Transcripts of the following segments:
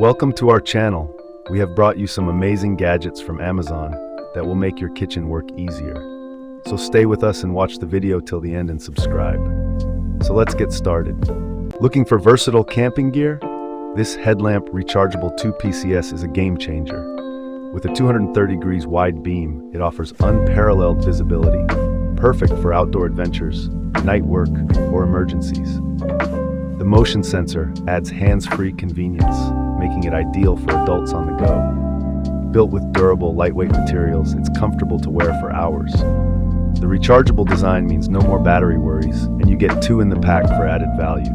Welcome to our channel. We have brought you some amazing gadgets from Amazon that will make your kitchen work easier. So stay with us and watch the video till the end and subscribe. So let's get started. Looking for versatile camping gear? This headlamp rechargeable 2PCS is a game changer. With a 230 degrees wide beam, it offers unparalleled visibility, perfect for outdoor adventures, night work, or emergencies. The motion sensor adds hands-free convenience, making it ideal for adults on the go. Built with durable, lightweight materials, it's comfortable to wear for hours. The rechargeable design means no more battery worries, and you get two in the pack for added value.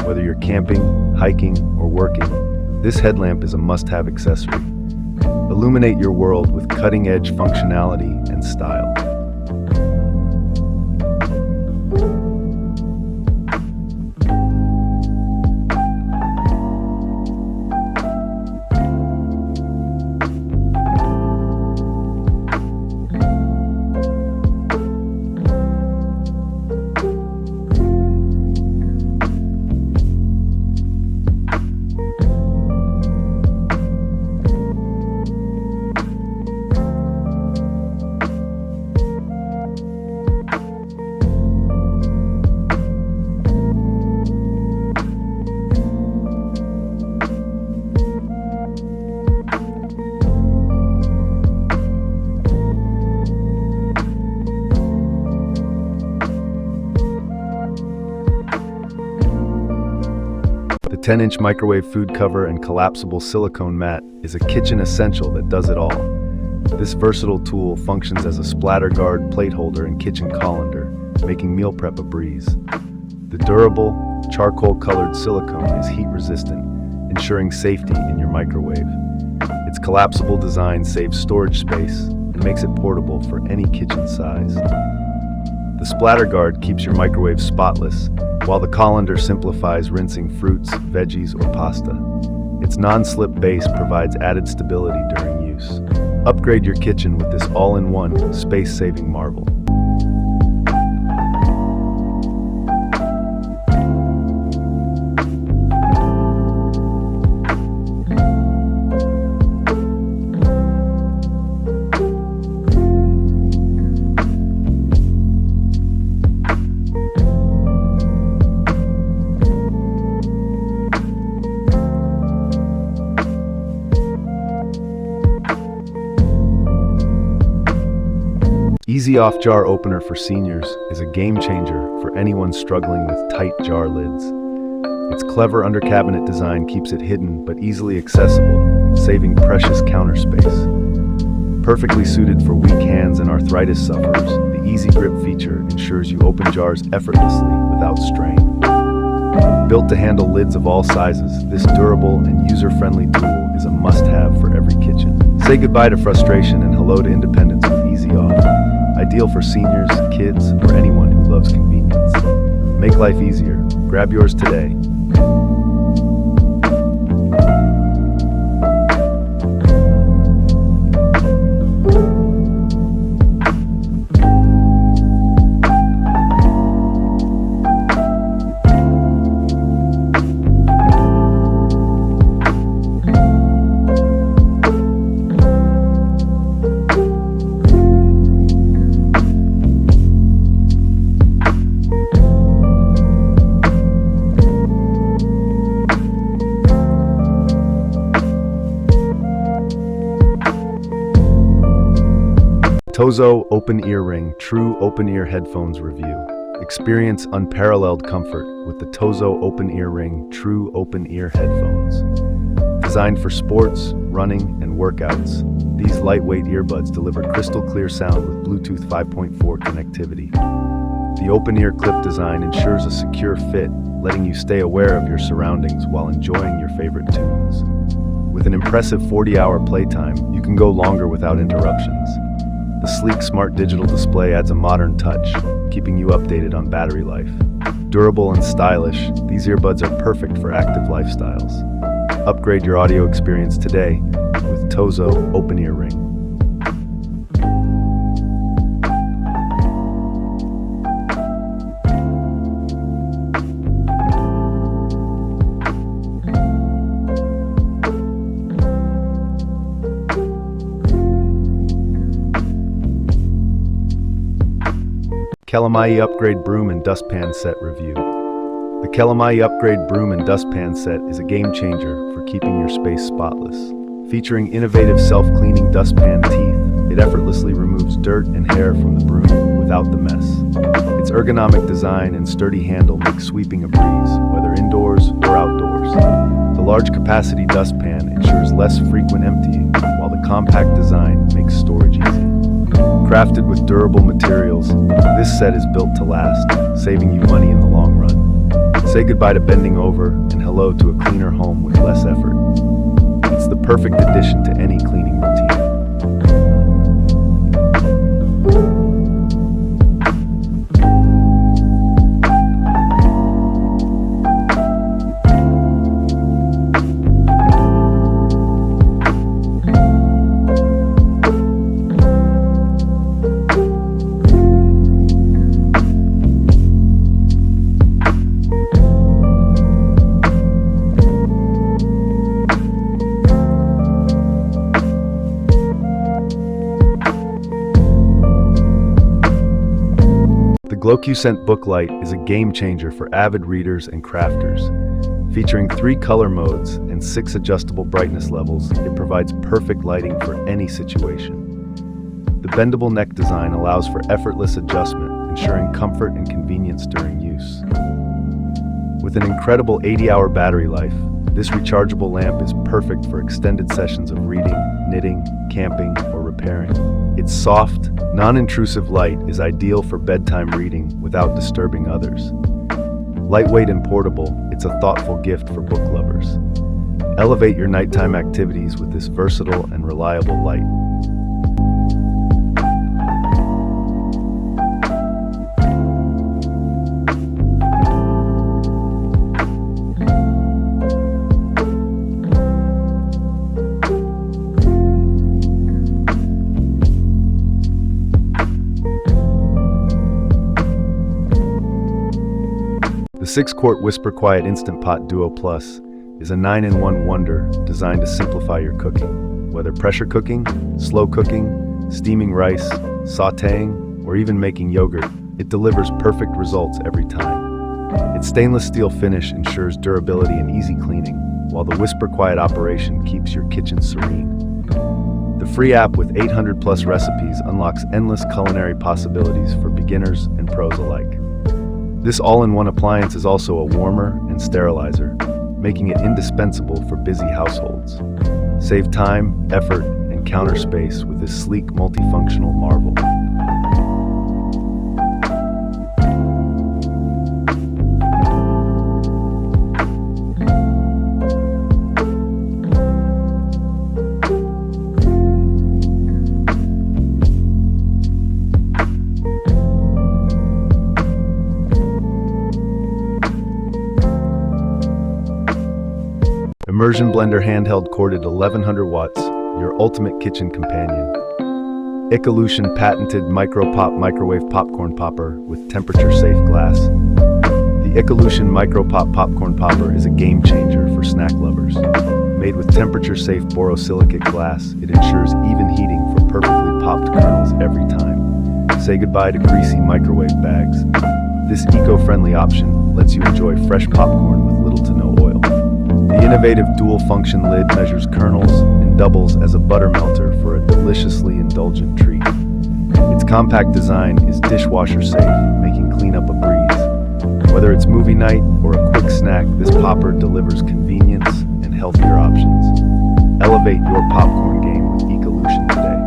Whether you're camping, hiking, or working, this headlamp is a must-have accessory. Illuminate your world with cutting-edge functionality and style. The 10-inch microwave food cover and collapsible silicone mat is a kitchen essential that does it all. This versatile tool functions as a splatter guard, plate holder, and kitchen colander, making meal prep a breeze. The durable, charcoal-colored silicone is heat-resistant, ensuring safety in your microwave. Its collapsible design saves storage space and makes it portable for any kitchen size. The splatter guard keeps your microwave spotless, while the colander simplifies rinsing fruits, veggies, or pasta. Its non-slip base provides added stability during use. Upgrade your kitchen with this all-in-one, space-saving marvel. Easy Off Jar Opener for seniors is a game changer for anyone struggling with tight jar lids. Its clever under-cabinet design keeps it hidden but easily accessible, saving precious counter space. Perfectly suited for weak hands and arthritis sufferers, the Easy Grip feature ensures you open jars effortlessly without strain. Built to handle lids of all sizes, this durable and user-friendly tool is a must-have for every kitchen. Say goodbye to frustration and hello to independence with Easy Off. Ideal for seniors, kids, or anyone who loves convenience. Make life easier. Grab yours today. Tozo Open Ear Ring True Open Ear Headphones Review. Experience unparalleled comfort with the Tozo Open Ear Ring True Open Ear Headphones. Designed for sports, running, and workouts, these lightweight earbuds deliver crystal clear sound with Bluetooth 5.4 connectivity. The open ear clip design ensures a secure fit, letting you stay aware of your surroundings while enjoying your favorite tunes. With an impressive 40-hour playtime, you can go longer without interruptions. The sleek smart digital display adds a modern touch, keeping you updated on battery life. Durable and stylish, these earbuds are perfect for active lifestyles. Upgrade your audio experience today with Tozo Open Ear Ring. Calamai Upgrade Broom and Dustpan Set Review. The Calamai Upgrade Broom and Dustpan Set is a game changer for keeping your space spotless. Featuring innovative self-cleaning dustpan teeth, it effortlessly removes dirt and hair from the broom without the mess. Its ergonomic design and sturdy handle make sweeping a breeze, whether indoors or outdoors. The large capacity dustpan ensures less frequent emptying, while the compact design makes storage easy. Crafted with durable materials, this set is built to last, saving you money in the long run. Say goodbye to bending over and hello to a cleaner home with less effort. It's the perfect addition to any cleaning routine. The GlowQ-Scent Booklight is a game changer for avid readers and crafters. Featuring 3 color modes and 6 adjustable brightness levels, it provides perfect lighting for any situation. The bendable neck design allows for effortless adjustment, ensuring comfort and convenience during use. With an incredible 80-hour battery life, this rechargeable lamp is perfect for extended sessions of reading, knitting, camping, or repairing. Its soft, non-intrusive light is ideal for bedtime reading without disturbing others. Lightweight and portable, it's a thoughtful gift for book lovers. Elevate your nighttime activities with this versatile and reliable light. The 6-quart Whisper Quiet Instant Pot Duo Plus is a 9-in-1 wonder designed to simplify your cooking. Whether pressure cooking, slow cooking, steaming rice, sautéing, or even making yogurt, it delivers perfect results every time. Its stainless steel finish ensures durability and easy cleaning, while the Whisper Quiet operation keeps your kitchen serene. The free app with 800+ recipes unlocks endless culinary possibilities for beginners and pros alike. This all-in-one appliance is also a warmer and sterilizer, making it indispensable for busy households. Save time, effort, and counter space with this sleek multifunctional marvel. Immersion Blender Handheld Corded 1100 watts, your ultimate kitchen companion. Ecolution patented Micro Pop Microwave Popcorn Popper with temperature-safe glass. The Ecolution Micro Pop Popcorn Popper is a game changer for snack lovers. Made with temperature-safe borosilicate glass, it ensures even heating for perfectly popped kernels every time. Say goodbye to greasy microwave bags. This eco-friendly option lets you enjoy fresh popcorn with little to no oil. The innovative dual-function lid measures kernels and doubles as a butter melter for a deliciously indulgent treat. Its compact design is dishwasher safe, making cleanup a breeze. Whether it's movie night or a quick snack, this popper delivers convenience and healthier options. Elevate your popcorn game with Ecolution today.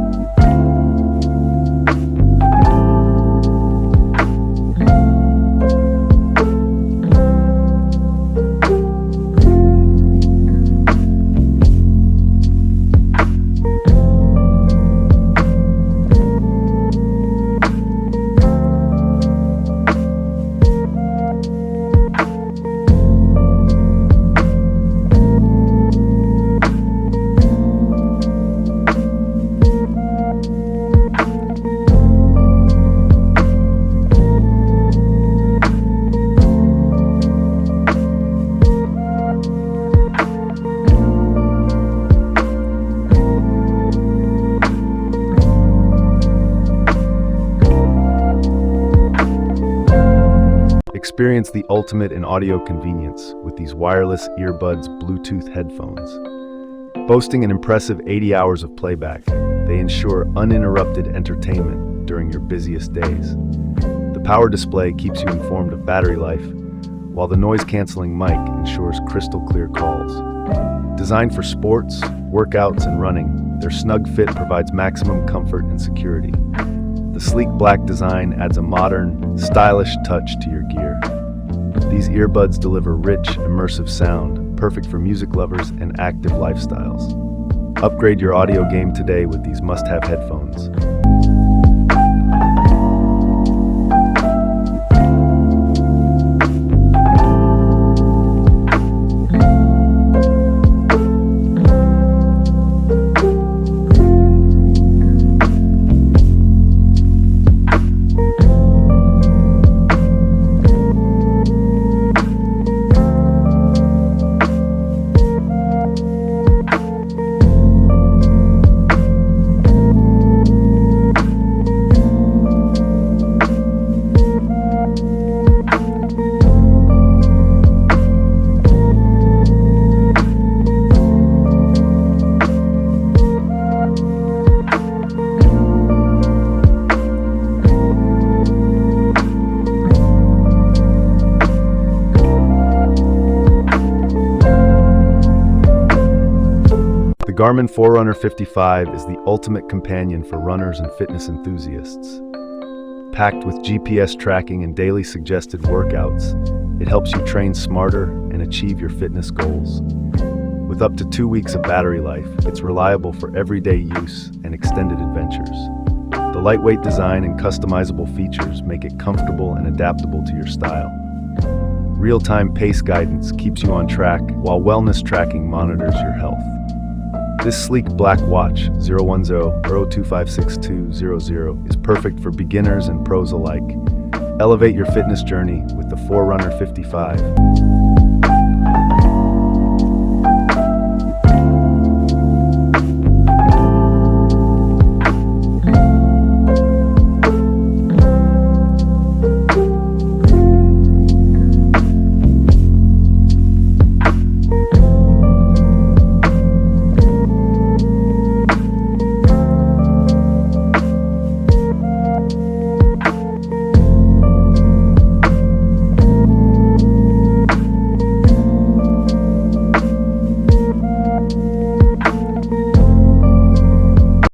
Experience the ultimate in audio convenience with these wireless earbuds Bluetooth headphones. Boasting an impressive 80 hours of playback, they ensure uninterrupted entertainment during your busiest days. The power display keeps you informed of battery life, while the noise-canceling mic ensures crystal-clear calls. Designed for sports, workouts, and running, their snug fit provides maximum comfort and security. The sleek black design adds a modern, stylish touch to your gear. These earbuds deliver rich, immersive sound, perfect for music lovers and active lifestyles. Upgrade your audio game today with these must-have headphones. The Garmin Forerunner 55 is the ultimate companion for runners and fitness enthusiasts. Packed with GPS tracking and daily suggested workouts, it helps you train smarter and achieve your fitness goals. With up to 2 weeks of battery life, it's reliable for everyday use and extended adventures. The lightweight design and customizable features make it comfortable and adaptable to your style. Real-time pace guidance keeps you on track, while wellness tracking monitors your health. This sleek black watch, 010-0256200, is perfect for beginners and pros alike. Elevate your fitness journey with the Forerunner 55.